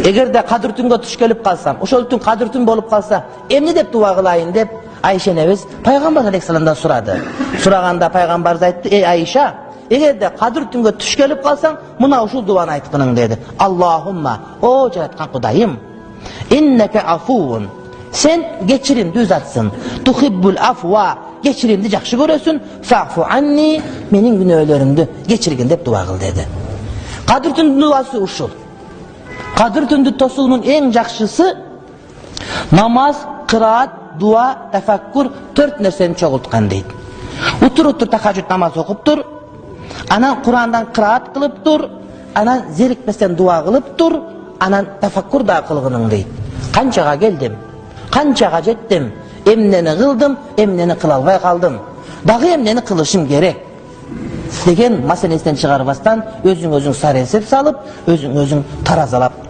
Эгерде Кадыр түнгө туш келип калсам, ошол түн Кадыр түн болуп калса, эмне деп дуа кылайын деп Айша энебиз пайгамбар алейхисаламдан сурады. Сураганда пайгамбарыбыз айтты: "Эй Айша, эгерде Кадыр түнгө туш келип калсаң, мына ушул дуаны айткының" деди. Аллахумма, о жараткан Кудайым, иннеке афуун, сен кечиримдүү затсың. Тухиббул афва, кечиримди жакшы көрөсүң. Фафу анни, менин күнөөлөрүмдү кечиргин деп дуа кыл деди. Кадыр түндүн дуасы ушул. Кадыр түндү тосуунун эң жакшысы намаз, кыраат, дуа, тафаккур, 4 нерсени чогулткан дейт. Утур тахажжуд намаз окуп тур, анан Курандан кыраат кылып тур, анан зерикпестен дуа кылып тур, анан тафаккур да кылгының дейт. Канчага келдим, канчага жеттим, эмнени кылдым, эмнени кыла албай калдым, дагы эмнени кылышым керек деген маселесинен чыгарбастан өзүң сар эсеп салып, өзүң таразалап